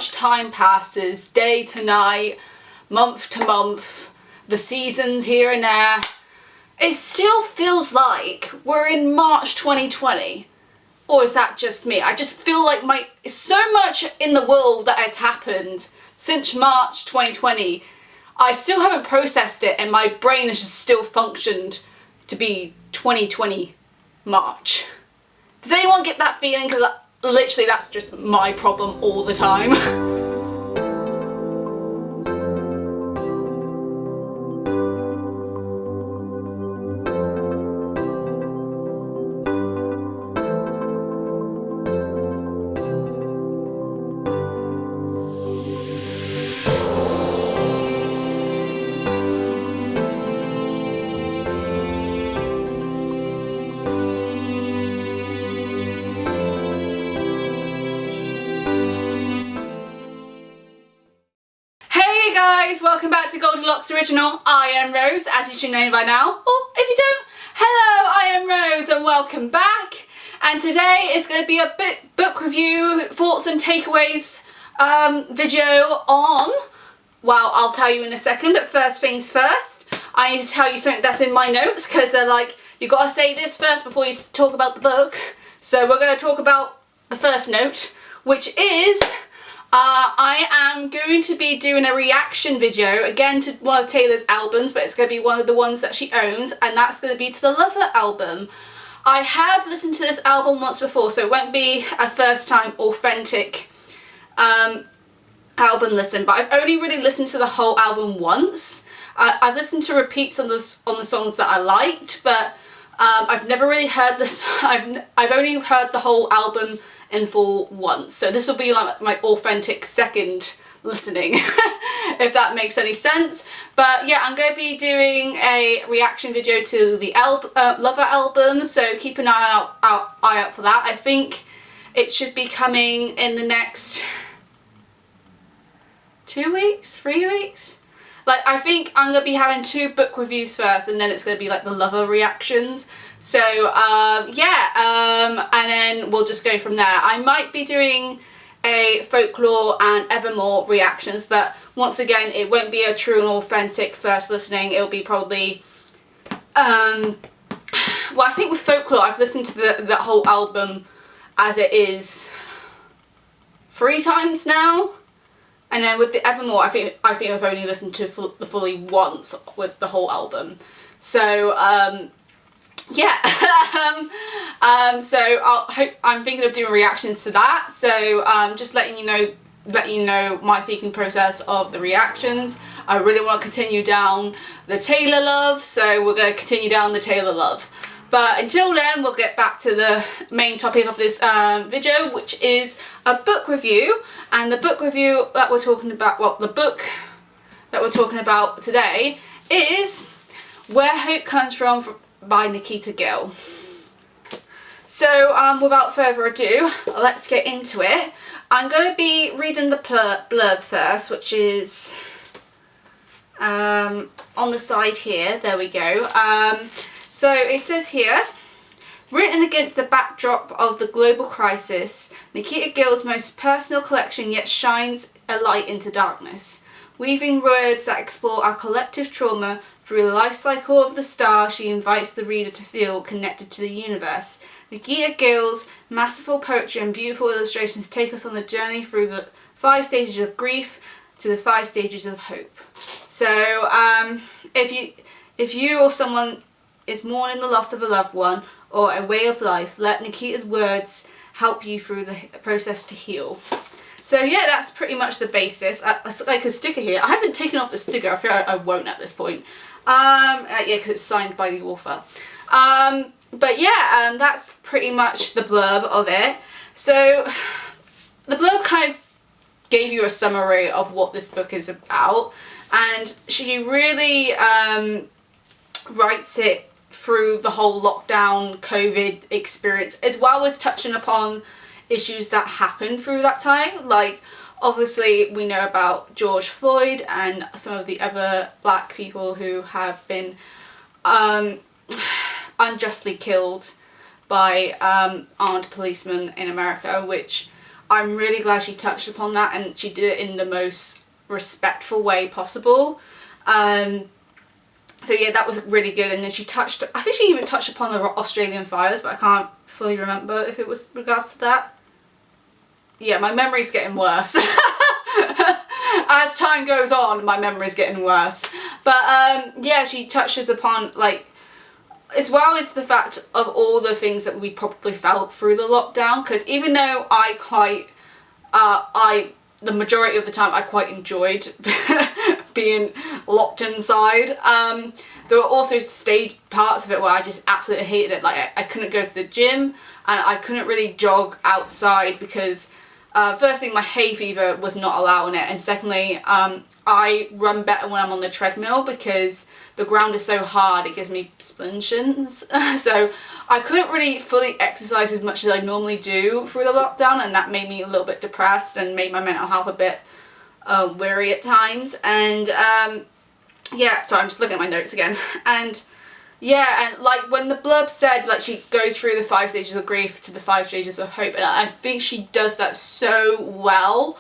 much time passes, day to night, month to month, the seasons here and there, it still feels like we're in March 2020. Or is that just me? I just feel like so much in the world that has happened since March 2020. I still haven't processed it, and my brain has just still functioned to be 2020 March. Does anyone get that feeling? Because literally that's just my problem all the time. Hey guys, welcome back to Goldilocks Original. I am Rose, as you should know by now. Or if you don't, hello, I am Rose and welcome back. And today is going to be a book review, thoughts and takeaways video on, well, I'll tell you in a second, but first things first, I need to tell you something that's in my notes, because they're like, you got to say this first before you talk about the book. So we're going to talk about the first note, which is I am going to be doing a reaction video again to one of Taylor's albums, but it's going to be one of the ones that she owns, and that's going to be to the Lover album. I have listened to this album once before, so it won't be a first time authentic album listen, but I've only really listened to the whole album once. I've listened to repeats on the songs that I liked, but I've never really heard this. I've only heard the whole album in full once, so this will be like my authentic second listening, if that makes any sense. But yeah, I'm going to be doing a reaction video to the Lover album, so keep an eye out for that. I think it should be coming in the next 2 weeks, 3 weeks. Like, I think I'm going to be having 2 book reviews first, and then it's going to be like the Lover reactions. So, yeah, and then we'll just go from there. I might be doing a Folklore and Evermore reactions, but once again, it won't be a true and authentic first listening. It'll be probably, well, I think with Folklore, I've listened to that whole album as it is 3 times now. And then with the Evermore, I think I've only listened to the fully once with the whole album. So, yeah. So I'm thinking of doing reactions to that. So just letting you know my thinking process of the reactions. I really want to continue down the Taylor love, so we're going to continue down the Taylor love. But until then, we'll get back to the main topic of this video, which is a book review. And the book review that we're talking about, well, the book that we're talking about today is Where Hope Comes From by Nikita Gill. So without further ado, let's get into it. I'm going to be reading the blurb first, which is on the side here. There we go. So it says here, written against the backdrop of the global crisis, Nikita Gill's most personal collection yet shines a light into darkness. Weaving words that explore our collective trauma through the life cycle of the star, she invites the reader to feel connected to the universe. Nikita Gill's masterful poetry and beautiful illustrations take us on the journey through the 5 stages of grief to the 5 stages of hope. So if you or someone is mourning the loss of a loved one or a way of life, let Nikita's words help you through the process to heal. So yeah, that's pretty much the basis. Like a sticker here. I haven't taken off the sticker. I feel like I won't at this point. Yeah, because it's signed by the author. But yeah, that's pretty much the blurb of it. So the blurb kind of gave you a summary of what this book is about, and she really writes it through the whole lockdown COVID experience, as well as touching upon issues that happened through that time. Like, obviously we know about George Floyd and some of the other black people who have been unjustly killed by armed policemen in America, which I'm really glad she touched upon that, and she did it in the most respectful way possible. So yeah, that was really good. And then she touched, I think she even touched upon the Australian fires, but I can't fully remember if it was regards to that. Yeah, my memory's getting worse. As time goes on, my memory's getting worse. But yeah, she touches upon, like, as well as the fact of all the things that we probably felt through the lockdown, because even though I quite, the majority of the time I quite enjoyed being locked inside, there were also stage parts of it where I just absolutely hated it. Like, I couldn't go to the gym, and I couldn't really jog outside because firstly, my hay fever was not allowing it, and secondly, I run better when I'm on the treadmill because the ground is so hard, it gives me splinchins. So I couldn't really fully exercise as much as I normally do through the lockdown, and that made me a little bit depressed and made my mental health a bit weary at times. And yeah, so I'm just looking at my notes again. And yeah, and like when the blurb said, like, she goes through the 5 stages of grief to the 5 stages of hope, and I think she does that so well.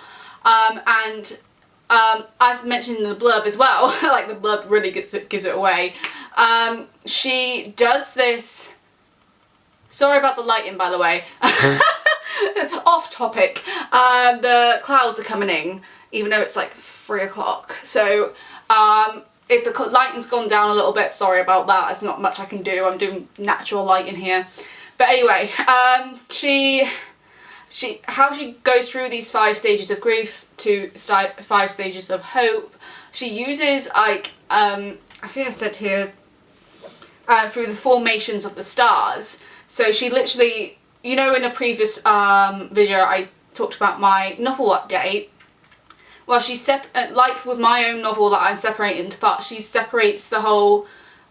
As mentioned in the blurb as well, like the blurb really gives it away. She does this. Sorry about the lighting, by the way. Off topic. The clouds are coming in, even though it's like 3 o'clock. So if the lighting's gone down a little bit, sorry about that. There's not much I can do. I'm doing natural lighting here. But anyway, how she goes through these 5 stages of grief to 5 stages of hope. She uses, like, I think I said here, through the formations of the stars. So she literally, you know, in a previous video I talked about my novel update. Well, like with my own novel that I'm separating into parts, she separates the whole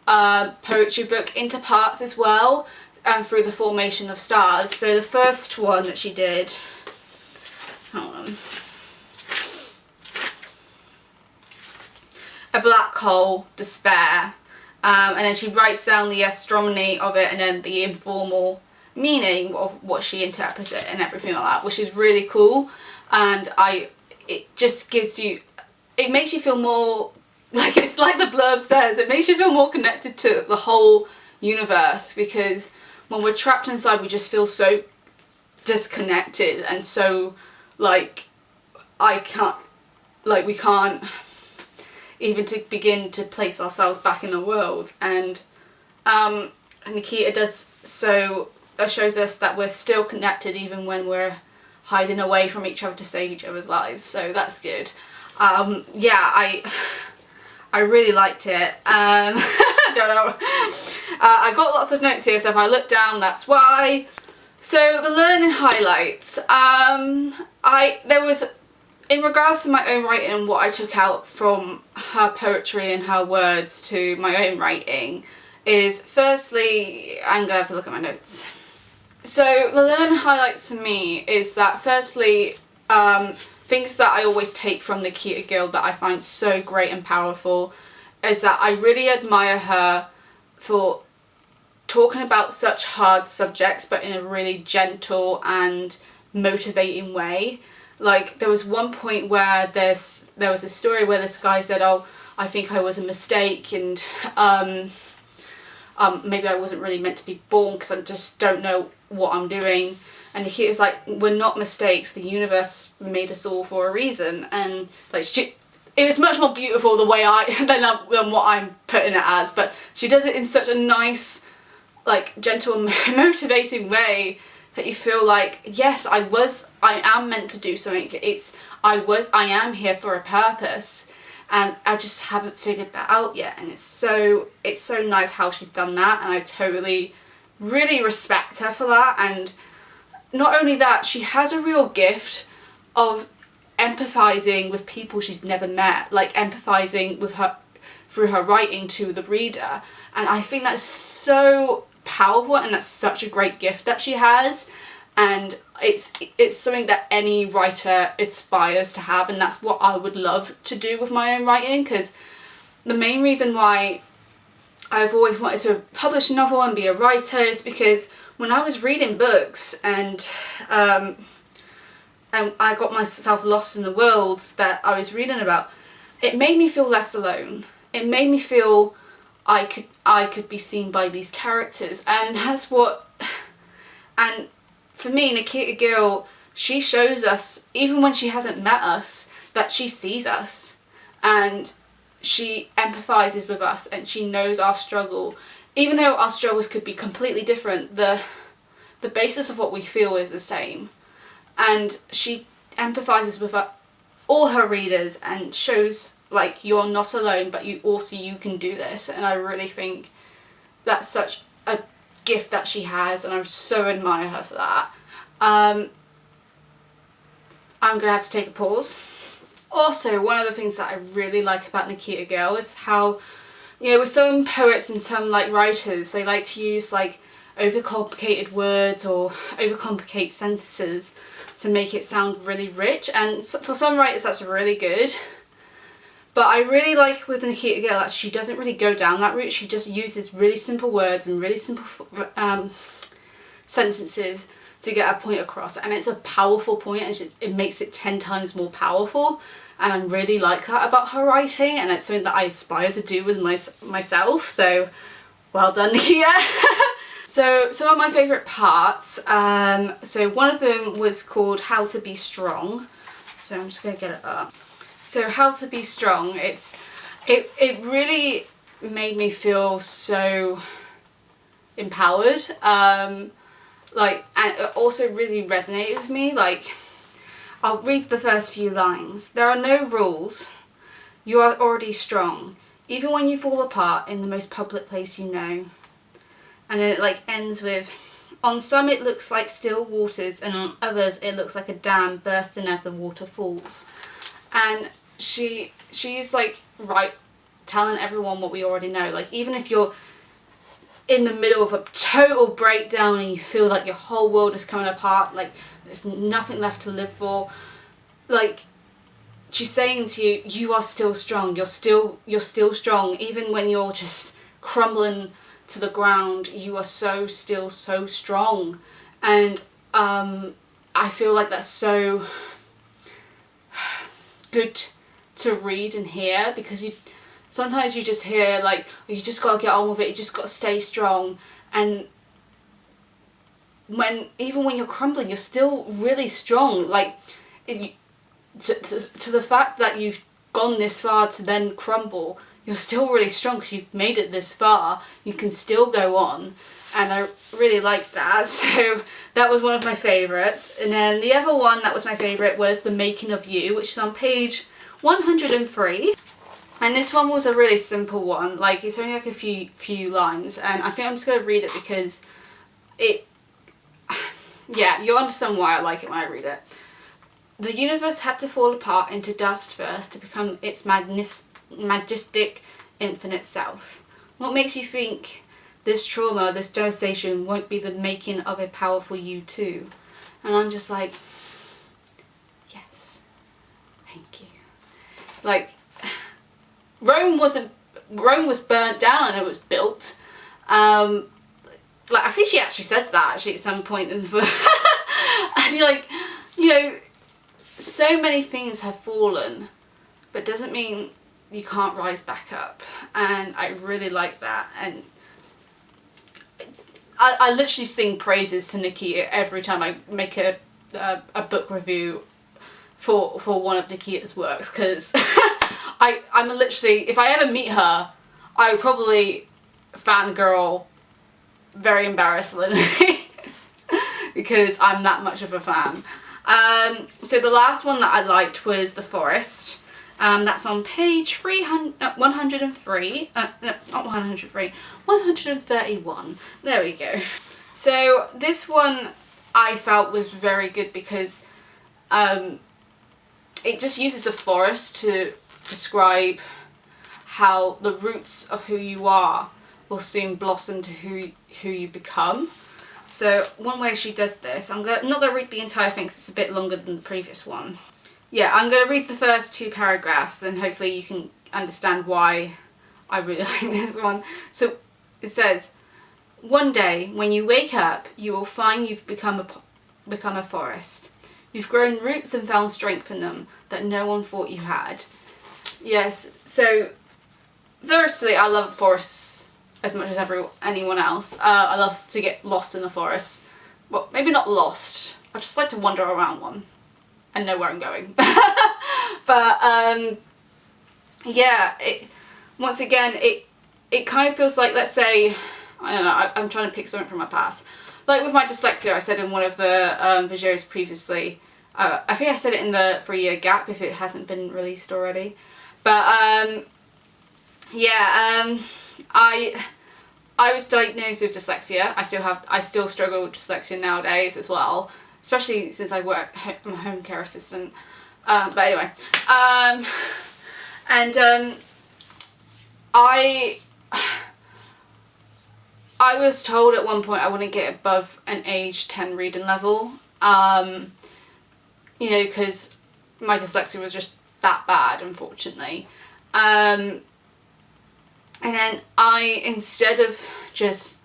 poetry book into parts as well, and through the formation of stars. So the first one that she did, hold on, a black hole, despair, and then she writes down the astronomy of it and then the informal meaning of what she interprets it and everything like that, which is really cool. And it just gives you, it makes you feel more, like, it's like the blurb says, it makes you feel more connected to the whole universe, because when we're trapped inside we just feel so disconnected and so, like, we can't even to begin to place ourselves back in the world. And Nikita does so, shows us that we're still connected even when we're hiding away from each other to save each other's lives, so that's good. Yeah, I really liked it. I don't know. I got lots of notes here, so if I look down, that's why. So the learning highlights. There was, in regards to my own writing and what I took out from her poetry and her words to my own writing, is firstly, I'm gonna have to look at my notes. So the learning highlights for me is that firstly, things that I always take from Nikita Gill that I find so great and powerful is that I really admire her for talking about such hard subjects but in a really gentle and motivating way. Like, there was one point where there was a story where this guy said, oh, I think I was a mistake, and maybe I wasn't really meant to be born because I just don't know what I'm doing. And Nikita's like, we're not mistakes, the universe made us all for a reason. And like, it was much more beautiful the way than what I'm putting it as, but she does it in such a nice, like, gentle, motivating way that you feel like, yes, I am meant to do something. I am here for a purpose, and I just haven't figured that out yet. And it's so nice how she's done that, and I totally, really respect her for that. And not only that, she has a real gift of empathizing with people she's never met, like empathizing with her through her writing to the reader. And I think that's so powerful, and that's such a great gift that she has, and it's something that any writer aspires to have, and that's what I would love to do with my own writing. Because the main reason why I've always wanted to publish a novel and be a writer is because when I was reading books and and I got myself lost in the worlds that I was reading about, it made me feel less alone. It made me feel I could be seen by these characters, and that's what. And for me, Nikita Gill, she shows us, even when she hasn't met us, that she sees us, and she empathizes with us, and she knows our struggle. Even though our struggles could be completely different, the basis of what we feel is the same. And she empathizes with all her readers and shows, like, you're not alone, but you can do this. And I really think that's such a gift that she has, and I so admire her for that. I'm gonna have to take a pause. Also, one of the things that I really like about Nikita Gill is how, you know, with some poets and some like writers, they like to use like overcomplicated words or overcomplicate sentences to make it sound really rich, and for some writers that's really good. But I really like with Nikita Gill that she doesn't really go down that route. She just uses really simple words and really simple sentences to get a point across, and it's a powerful point, and it makes it 10 times more powerful. And I really like that about her writing, and it's something that I aspire to do with myself. So, well done, Nikita. So some of my favourite parts. So one of them was called How to Be Strong. So I'm just gonna get it up. So How to Be Strong, it really made me feel so empowered, and it also really resonated with me. Like, I'll read the first few lines. There are no rules. You are already strong, even when you fall apart in the most public place you know. And then it like ends with, on some it looks like still waters, and on others it looks like a dam bursting as the water falls. And she's like telling everyone what we already know. Like, even if you're in the middle of a total breakdown and you feel like your whole world is coming apart, like there's nothing left to live for, like, she's saying to you, you are still strong. You're still strong, even when you're just crumbling to the ground. You are still so strong. And I feel like that's so good to read and hear, because sometimes you just hear like, oh, you just gotta get on with it, you just gotta stay strong, and even when you're crumbling, you're still really strong. Like, to the fact that you've gone this far to then crumble, you're still really strong because you've made it this far. You can still go on, and I really like that. So that was one of my favourites. And then the other one that was my favourite was The Making of You, which is on page 103. And this one was a really simple one. Like, it's only like a few lines, and I think I'm just going to read it because yeah, you'll understand why I like it when I read it. The universe had to fall apart into dust first to become its majestic, infinite self. What makes you think this trauma, this devastation won't be the making of a powerful you too? And I'm just like, yes, thank you. Like, Rome was burnt down and it was built. Like, I think she actually says that at some point in the book. And you're like, you know, so many things have fallen, but doesn't mean you can't rise back up. And I really like that. And I literally sing praises to Nikita every time I make a book review for one of Nikita's works, because I'm literally, if I ever meet her, I would probably fangirl very embarrassingly because I'm that much of a fan. So the last one that I liked was The Forest. That's on page 103, not 103, 131. There we go. So this one I felt was very good because it just uses a forest to describe how the roots of who you are will soon blossom to who you become. So one way she does this, I'm not going to read the entire thing because it's a bit longer than the previous one. Yeah, I'm going to read the first 2 paragraphs, then hopefully you can understand why I really like this one. So it says, one day when you wake up, you will find you've become a forest. You've grown roots and found strength in them that no one thought you had. Yes, so firstly, I love forests as much as anyone else. I love to get lost in the forest. Well, maybe not lost. I just like to wander around one and know where I'm going. But yeah, once again, it kind of feels like, let's say, I don't know, I'm trying to pick something from my past. Like with my dyslexia, I said in one of the videos previously, I think I said it in the 3-year gap if it hasn't been released already. But yeah, I was diagnosed with dyslexia. I still struggle with dyslexia nowadays as well, especially since I work, I'm a home care assistant. But anyway, and I was told at one point I wouldn't get above an age 10 reading level, you know, because my dyslexia was just that bad, unfortunately. And then instead of just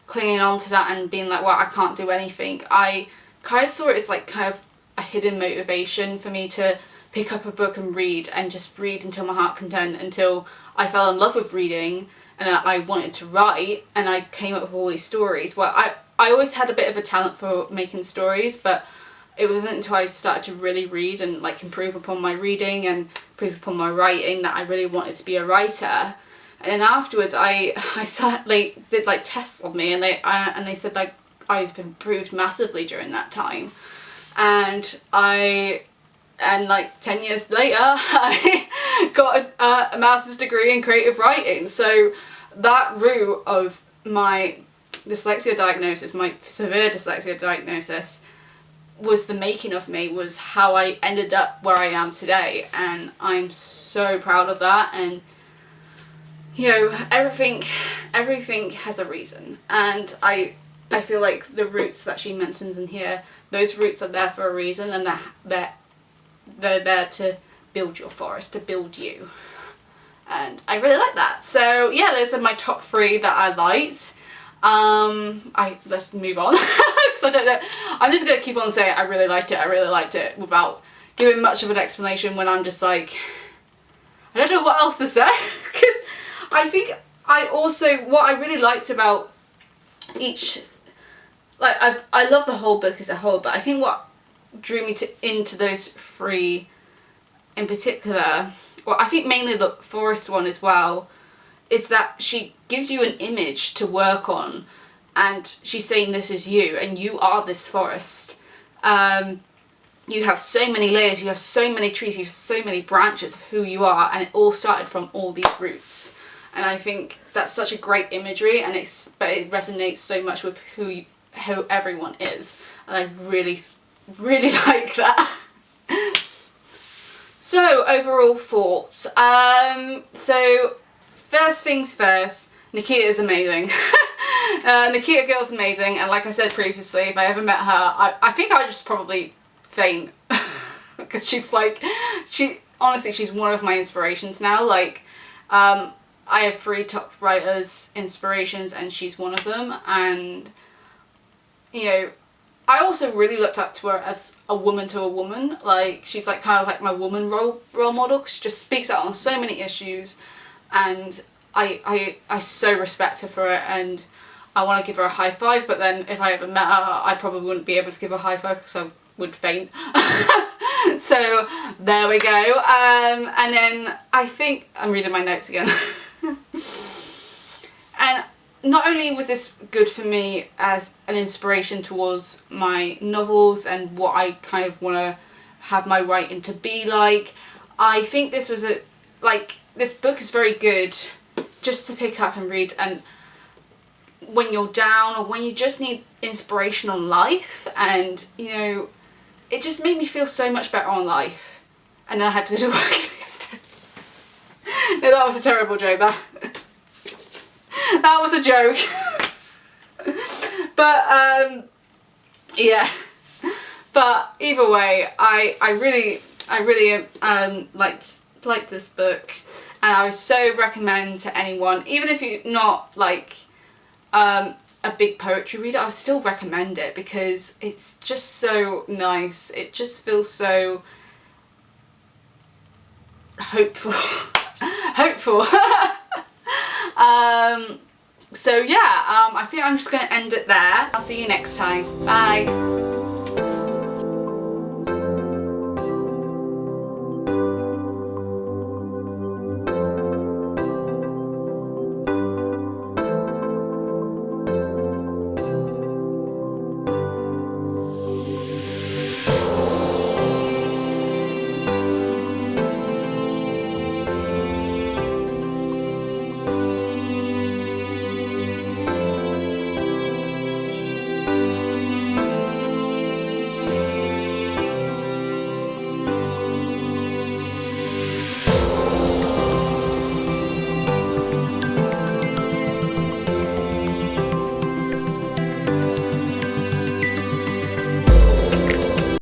clinging on to that and being like, well, I can't do anything, I kind of saw it as like kind of a hidden motivation for me to pick up a book and read, and just read until my heart content, until I fell in love with reading and I wanted to write, and I came up with all these stories. Well, I always had a bit of a talent for making stories, but it wasn't until I started to really read and like improve upon my reading and improve upon my writing that I really wanted to be a writer. And then afterwards I did like tests on me, and they said like I've improved massively during that time. And like 10 years later, I got a master's degree in creative writing. So that route of my dyslexia diagnosis, my severe dyslexia diagnosis, was the making of me, was how I ended up where I am today. And I'm so proud of that. And you know, everything has a reason. And I feel like the roots that she mentions in here, those roots are there for a reason, and they're there to build your forest, to build you. And I really like that. So yeah, those are my top 3 that I liked. Let's move on, because I don't know, I'm just gonna keep on saying I really liked it without giving much of an explanation, when I'm just like, I don't know what else to say. Because I think what I really liked about each, like I love the whole book as a whole, but I think what drew me into those 3 in particular, well, I think mainly the forest one as well, is that she gives you an image to work on, and she's saying this is you, and you are this forest. You have so many layers, you have so many trees, you have so many branches of who you are, and it all started from all these roots. And I think that's such a great imagery, and but it resonates so much with who everyone is, and I really like that. So overall thoughts. So first things first, Nikita is amazing. Nikita Gill's amazing, and like I said previously, if I ever met her, I think I'd just probably faint. Because she's one of my inspirations now. Like, I have 3 top writers inspirations, and she's one of them. And you know, I also really looked up to her as a woman to a woman. Like, she's like kind of like my woman role model, because she just speaks out on so many issues, and I so respect her for it, and I want to give her a high five. But then if I ever met her, I probably wouldn't be able to give her a high five because I would faint. So there we go. And then I think I'm reading my notes again. And not only was this good for me as an inspiration towards my novels and what I kind of want to have my writing to be like, I think this was this book is very good just to pick up and read, and when you're down or when you just need inspiration on life. And you know, it just made me feel so much better on life. And then I had to go to work next day. No, that was a terrible joke. That was a joke. But yeah. But either way, I really liked this book, and I would so recommend to anyone, even if you're not like a big poetry reader, I would still recommend it because it's just so nice. It just feels so hopeful. Hopeful. So yeah, I think I'm just going to end it there. I'll see you next time. Bye.